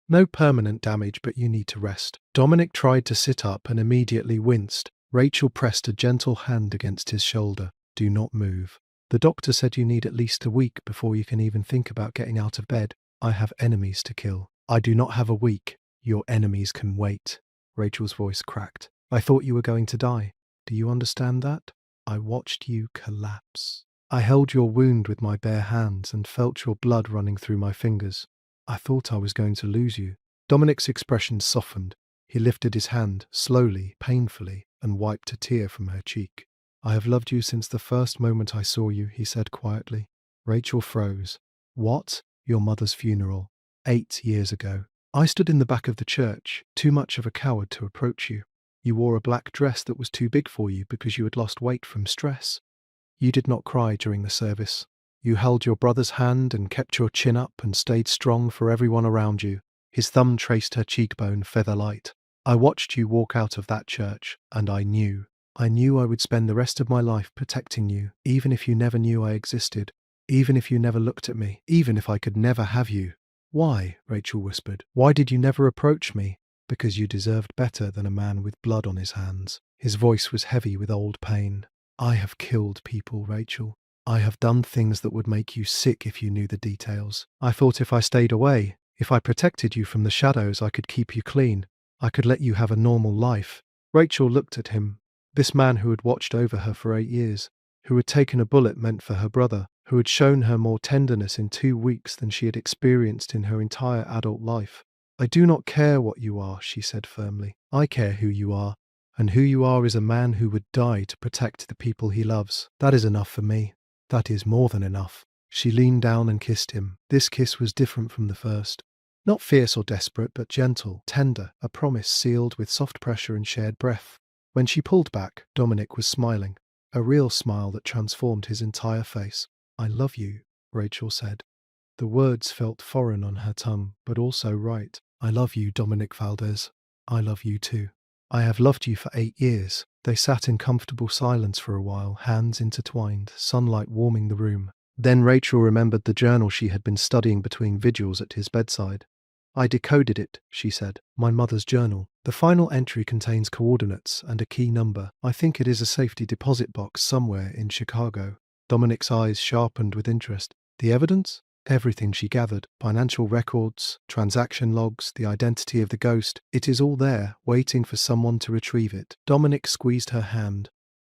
S1: No permanent damage, but you need to rest. Dominic tried to sit up and immediately winced. Rachel pressed a gentle hand against his shoulder. Do not move. The doctor said you need at least a week before you can even think about getting out of bed. I have enemies to kill. I do not have a week. Your enemies can wait. Rachel's voice cracked. I thought you were going to die. Do you understand that? I watched you collapse. I held your wound with my bare hands and felt your blood running through my fingers. I thought I was going to lose you. Dominic's expression softened. He lifted his hand, slowly, painfully, and wiped a tear from her cheek. I have loved you since the first moment I saw you, he said quietly. Rachel froze. What? Your mother's funeral. 8 years ago. I stood in the back of the church, too much of a coward to approach you. You wore a black dress that was too big for you because you had lost weight from stress. You did not cry during the service. You held your brother's hand and kept your chin up and stayed strong for everyone around you. His thumb traced her cheekbone feather-light. I watched you walk out of that church, and I knew. I knew I would spend the rest of my life protecting you, even if you never knew I existed, even if you never looked at me, even if I could never have you. Why? Rachel whispered. Why did you never approach me? Because you deserved better than a man with blood on his hands. His voice was heavy with old pain. I have killed people, Rachel. I have done things that would make you sick if you knew the details. I thought if I stayed away, if I protected you from the shadows, I could keep you clean. I could let you have a normal life. Rachel looked at him, this man who had watched over her for 8 years, who had taken a bullet meant for her brother, who had shown her more tenderness in 2 weeks than she had experienced in her entire adult life. I do not care what you are, she said firmly. I care who you are. And who you are is a man who would die to protect the people he loves. That is enough for me. That is more than enough. She leaned down and kissed him. This kiss was different from the first. Not fierce or desperate, but gentle, tender, a promise sealed with soft pressure and shared breath. When she pulled back, Dominic was smiling, a real smile that transformed his entire face. I love you, Rachel said. The words felt foreign on her tongue, but also right. I love you, Dominic Valdez. I love you too. I have loved you for 8 years. They sat in comfortable silence for a while, hands intertwined, sunlight warming the room. Then Rachel remembered the journal she had been studying between vigils at his bedside. I decoded it, she said. My mother's journal. The final entry contains coordinates and a key number. I think it is a safety deposit box somewhere in Chicago. Dominic's eyes sharpened with interest. The evidence? Everything she gathered, financial records, transaction logs, the identity of the ghost, it is all there, waiting for someone to retrieve it. Dominic squeezed her hand.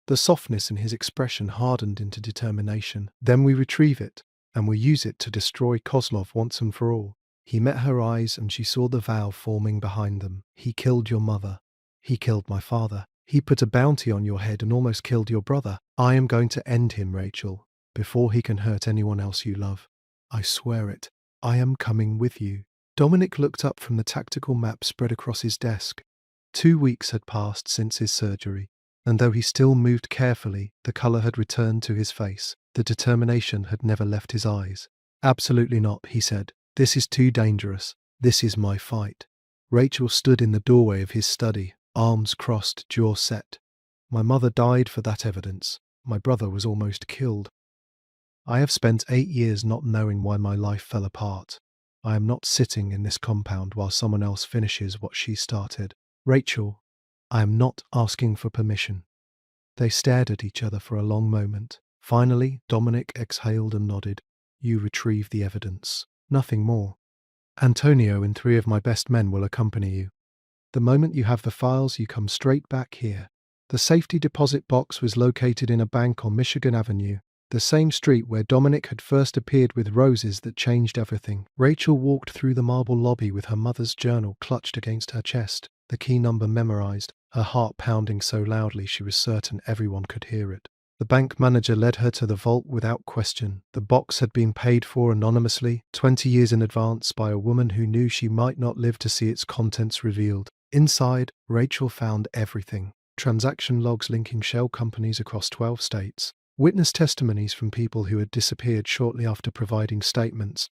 S1: The softness in his expression hardened into determination. Then we retrieve it, and we use it to destroy Kozlov once and for all. He met her eyes and she saw the vow forming behind them. He killed your mother. He killed my father. He put a bounty on your head and almost killed your brother. I am going to end him, Rachel, before he can hurt anyone else you love. I swear it. I am coming with you. Dominic looked up from the tactical map spread across his desk. 2 weeks had passed since his surgery, and though he still moved carefully, the colour had returned to his face. The determination had never left his eyes. Absolutely not, he said. This is too dangerous. This is my fight. Rachel stood in the doorway of his study, arms crossed, jaw set. My mother died for that evidence. My brother was almost killed. I have spent 8 years not knowing why my life fell apart. I am not sitting in this compound while someone else finishes what she started. Rachel, I am not asking for permission. They stared at each other for a long moment. Finally, Dominic exhaled and nodded. You retrieve the evidence. Nothing more. Antonio and 3 of my best men will accompany you. The moment you have the files, you come straight back here. The safety deposit box was located in a bank on Michigan Avenue, the same street where Dominic had first appeared with roses that changed everything. Rachel walked through the marble lobby with her mother's journal clutched against her chest, the key number memorized, her heart pounding so loudly she was certain everyone could hear it. The bank manager led her to the vault without question. The box had been paid for anonymously, 20 years in advance, by a woman who knew she might not live to see its contents revealed. Inside, Rachel found everything. Transaction logs linking shell companies across 12 states, witness testimonies from people who had disappeared shortly after providing statements,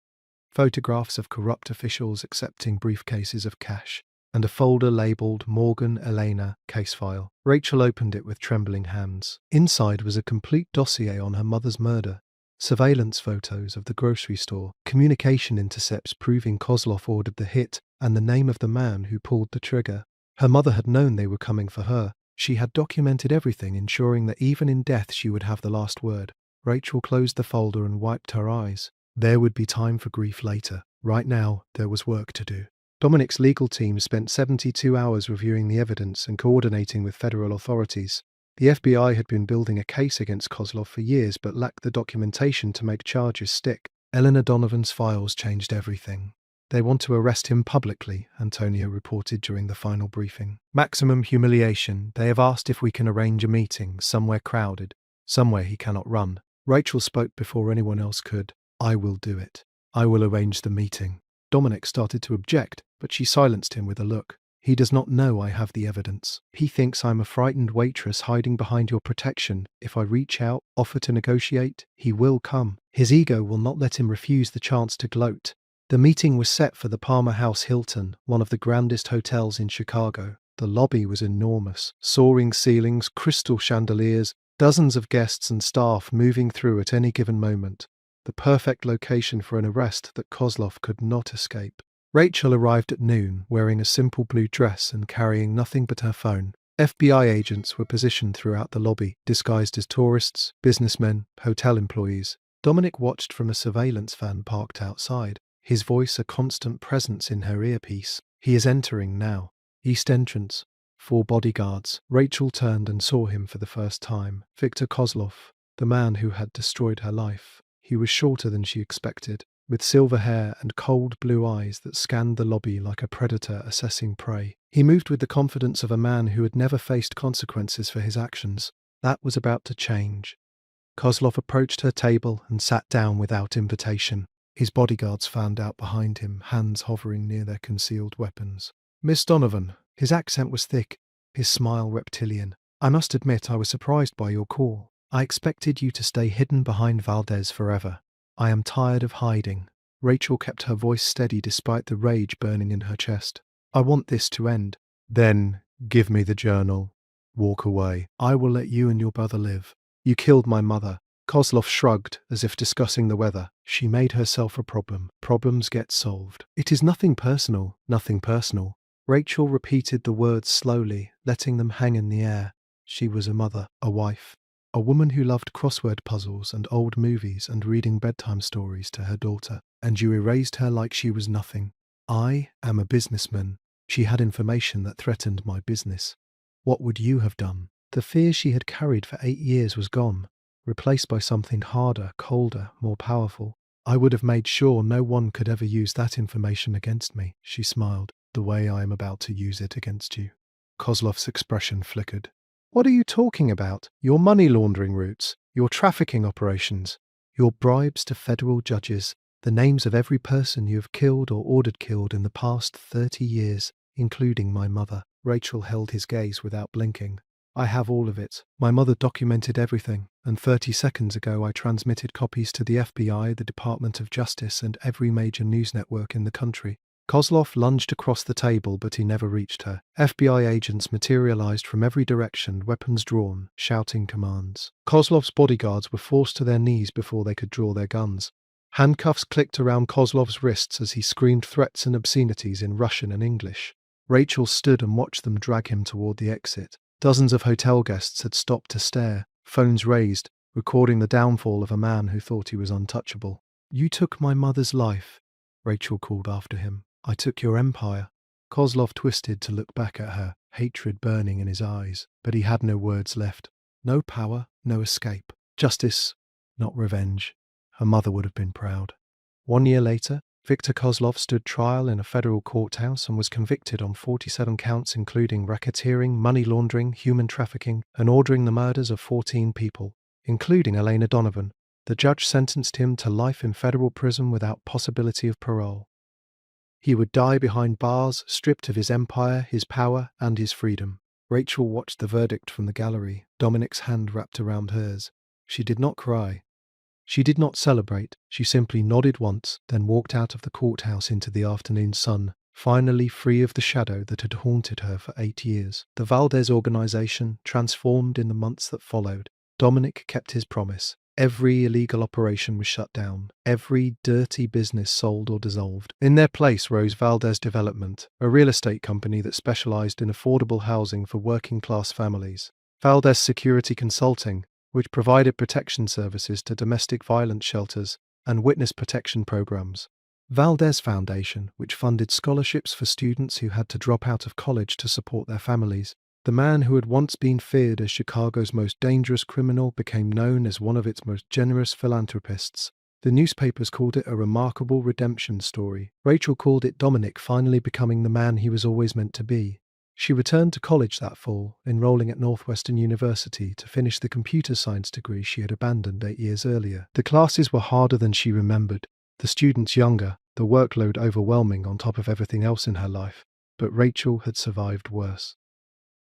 S1: photographs of corrupt officials accepting briefcases of cash, and a folder labelled Morgan Elena case file. Rachel opened it with trembling hands. Inside was a complete dossier on her mother's murder, surveillance photos of the grocery store, communication intercepts proving Kozlov ordered the hit, and the name of the man who pulled the trigger. Her mother had known they were coming for her. She had documented everything, ensuring that even in death she would have the last word. Rachel closed the folder and wiped her eyes. There would be time for grief later. Right now, there was work to do. Dominic's legal team spent 72 hours reviewing the evidence and coordinating with federal authorities. The FBI had been building a case against Kozlov for years but lacked the documentation to make charges stick. Eleanor Donovan's files changed everything. They want to arrest him publicly, Antonio reported during the final briefing. Maximum humiliation. They have asked if we can arrange a meeting, somewhere crowded, somewhere he cannot run. Rachel spoke before anyone else could. I will do it. I will arrange the meeting. Dominic started to object, but she silenced him with a look. He does not know I have the evidence. He thinks I'm a frightened waitress hiding behind your protection. If I reach out, offer to negotiate, he will come. His ego will not let him refuse the chance to gloat. The meeting was set for the Palmer House Hilton, one of the grandest hotels in Chicago. The lobby was enormous. Soaring ceilings, crystal chandeliers, dozens of guests and staff moving through at any given moment. The perfect location for an arrest that Kozlov could not escape. Rachel arrived at noon, wearing a simple blue dress and carrying nothing but her phone. FBI agents were positioned throughout the lobby, disguised as tourists, businessmen, hotel employees. Dominic watched from a surveillance van parked outside, his voice a constant presence in her earpiece. He is entering now. East entrance. 4 bodyguards. Rachel turned and saw him for the first time. Viktor Kozlov, the man who had destroyed her life. He was shorter than she expected, with silver hair and cold blue eyes that scanned the lobby like a predator assessing prey. He moved with the confidence of a man who had never faced consequences for his actions. That was about to change. Kozlov approached her table and sat down without invitation. His bodyguards fanned out behind him, hands hovering near their concealed weapons. "Miss Donovan." His accent was thick, his smile reptilian. "I must admit I was surprised by your call. I expected you to stay hidden behind Valdez forever. I am tired of hiding." Rachel kept her voice steady despite the rage burning in her chest. "I want this to end." "Then give me the journal. Walk away. I will let you and your brother live. You killed my mother." Kozlov shrugged, as if discussing the weather. "She made herself a problem. Problems get solved." "It is nothing personal, nothing personal." Rachel repeated the words slowly, letting them hang in the air. She was a mother, a wife, a woman who loved crossword puzzles and old movies and reading bedtime stories to her daughter. And you erased her like she was nothing. I am a businessman. She had information that threatened my business. What would you have done? The fear she had carried for 8 years was gone, replaced by something harder, colder, more powerful. "I would have made sure no one could ever use that information against me," she smiled, "the way I am about to use it against you." Kozlov's expression flickered. "What are you talking about? Your money laundering routes, your trafficking operations, your bribes to federal judges, the names of every person you have killed or ordered killed in the past 30 years, including my mother." Rachel held his gaze without blinking. "I have all of it. My mother documented everything, and 30 seconds ago I transmitted copies to the FBI, the Department of Justice, and every major news network in the country." Kozlov lunged across the table, but he never reached her. FBI agents materialized from every direction, weapons drawn, shouting commands. Kozlov's bodyguards were forced to their knees before they could draw their guns. Handcuffs clicked around Kozlov's wrists as he screamed threats and obscenities in Russian and English. Rachel stood and watched them drag him toward the exit. Dozens of hotel guests had stopped to stare, phones raised, recording the downfall of a man who thought he was untouchable. "You took my mother's life," Rachel called after him. "I took your empire." Kozlov twisted to look back at her, hatred burning in his eyes, but he had no words left. No power, no escape. Justice, not revenge. Her mother would have been proud. 1 year later, Viktor Kozlov stood trial in a federal courthouse and was convicted on 47 counts including racketeering, money laundering, human trafficking, and ordering the murders of 14 people, including Elena Donovan. The judge sentenced him to life in federal prison without possibility of parole. He would die behind bars, stripped of his empire, his power, and his freedom. Rachel watched the verdict from the gallery, Dominic's hand wrapped around hers. She did not cry. She did not celebrate. She simply nodded once, then walked out of the courthouse into the afternoon sun, finally free of the shadow that had haunted her for 8 years. The Valdez organization transformed in the months that followed. Dominic kept his promise. Every illegal operation was shut down. Every dirty business sold or dissolved. In their place rose Valdez Development, a real estate company that specialized in affordable housing for working-class families. Valdez Security Consulting, which provided protection services to domestic violence shelters and witness protection programs. Valdez Foundation, which funded scholarships for students who had to drop out of college to support their families. The man who had once been feared as Chicago's most dangerous criminal became known as one of its most generous philanthropists. The newspapers called it a remarkable redemption story. Rachel called it Dominic finally becoming the man he was always meant to be. She returned to college that fall, enrolling at Northwestern University to finish the computer science degree she had abandoned 8 years earlier. The classes were harder than she remembered, the students younger, the workload overwhelming on top of everything else in her life. But Rachel had survived worse.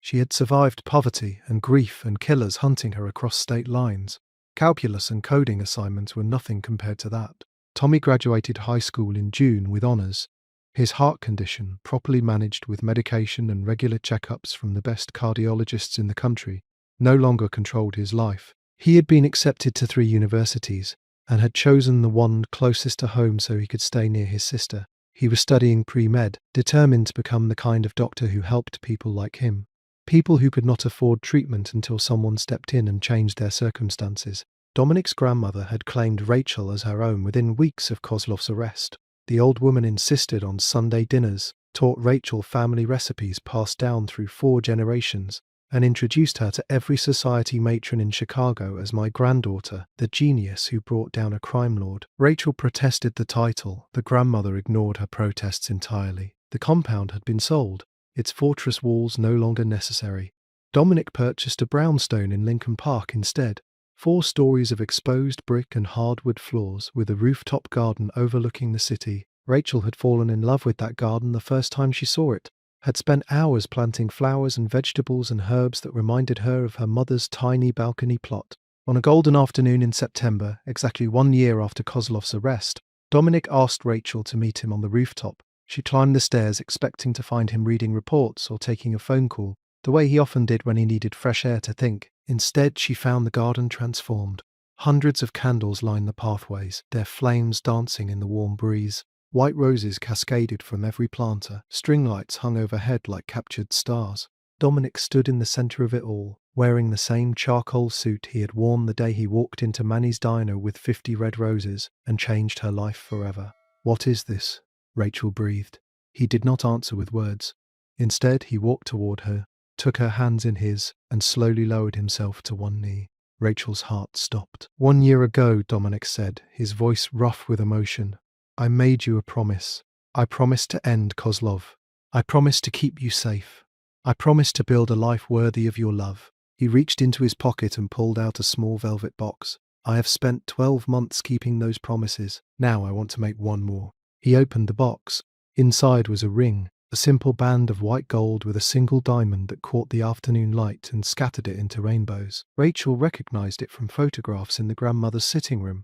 S1: She had survived poverty and grief and killers hunting her across state lines. Calculus and coding assignments were nothing compared to that. Tommy graduated high school in June with honours. His heart condition, properly managed with medication and regular checkups from the best cardiologists in the country, no longer controlled his life. He had been accepted to 3 universities and had chosen the one closest to home so he could stay near his sister. He was studying pre-med, determined to become the kind of doctor who helped people like him. People who could not afford treatment until someone stepped in and changed their circumstances. Dominic's grandmother had claimed Rachel as her own within weeks of Kozlov's arrest. The old woman insisted on Sunday dinners, taught Rachel family recipes passed down through 4 generations, and introduced her to every society matron in Chicago as my granddaughter, the genius who brought down a crime lord. Rachel protested the title. The grandmother ignored her protests entirely. The compound had been sold, its fortress walls no longer necessary. Dominic purchased a brownstone in Lincoln Park instead. 4 stories of exposed brick and hardwood floors with a rooftop garden overlooking the city. Rachel had fallen in love with that garden the first time she saw it, had spent hours planting flowers and vegetables and herbs that reminded her of her mother's tiny balcony plot. On a golden afternoon in September, exactly 1 year after Kozlov's arrest, Dominic asked Rachel to meet him on the rooftop. She climbed the stairs expecting to find him reading reports or taking a phone call, the way he often did when he needed fresh air to think. Instead, she found the garden transformed. Hundreds of candles lined the pathways, their flames dancing in the warm breeze. White roses cascaded from every planter. String lights hung overhead like captured stars. Dominic stood in the center of it all, wearing the same charcoal suit he had worn the day he walked into Manny's diner with 50 red roses and changed her life forever. "What is this?" Rachel breathed. He did not answer with words. Instead, he walked toward her, took her hands in his, and slowly lowered himself to one knee. Rachel's heart stopped. "1 year ago," Dominic said, his voice rough with emotion, "I made you a promise. I promised to end Kozlov. I promised to keep you safe. I promised to build a life worthy of your love." He reached into his pocket and pulled out a small velvet box. "I have spent 12 months keeping those promises. Now I want to make one more." He opened the box. Inside was a ring, a simple band of white gold with a single diamond that caught the afternoon light and scattered it into rainbows. Rachel recognized it from photographs in the grandmother's sitting room.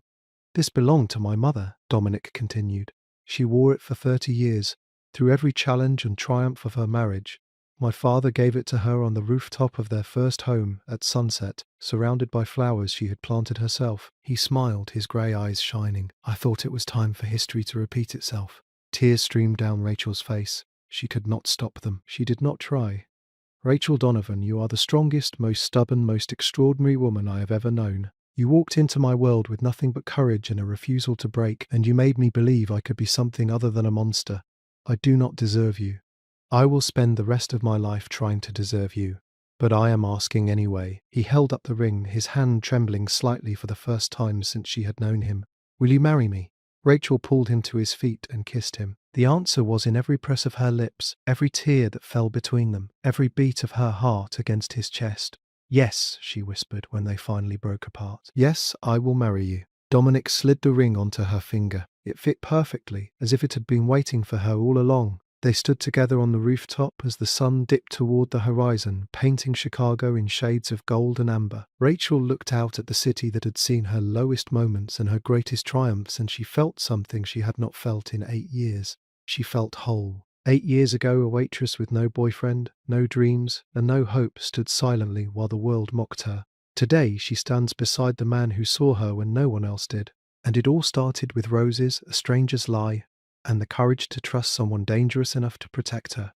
S1: "This belonged to my mother," Dominic continued. "She wore it for 30 years, through every challenge and triumph of her marriage. My father gave it to her on the rooftop of their first home at sunset, surrounded by flowers she had planted herself." He smiled, his grey eyes shining. "I thought it was time for history to repeat itself." Tears streamed down Rachel's face. She could not stop them. She did not try. "Rachel Donovan, you are the strongest, most stubborn, most extraordinary woman I have ever known. You walked into my world with nothing but courage and a refusal to break, and you made me believe I could be something other than a monster. I do not deserve you. I will spend the rest of my life trying to deserve you. But I am asking anyway." He held up the ring, his hand trembling slightly for the first time since she had known him. "Will you marry me?" Rachel pulled him to his feet and kissed him. The answer was in every press of her lips, every tear that fell between them, every beat of her heart against his chest. "Yes," she whispered when they finally broke apart. "Yes, I will marry you." Dominic slid the ring onto her finger. It fit perfectly, as if it had been waiting for her all along. They stood together on the rooftop as the sun dipped toward the horizon, painting Chicago in shades of gold and amber. Rachel looked out at the city that had seen her lowest moments and her greatest triumphs, and she felt something she had not felt in 8 years. She felt whole. 8 years ago, a waitress with no boyfriend, no dreams, and no hope stood silently while the world mocked her. Today, she stands beside the man who saw her when no one else did. And it all started with roses, a stranger's lie, and the courage to trust someone dangerous enough to protect her.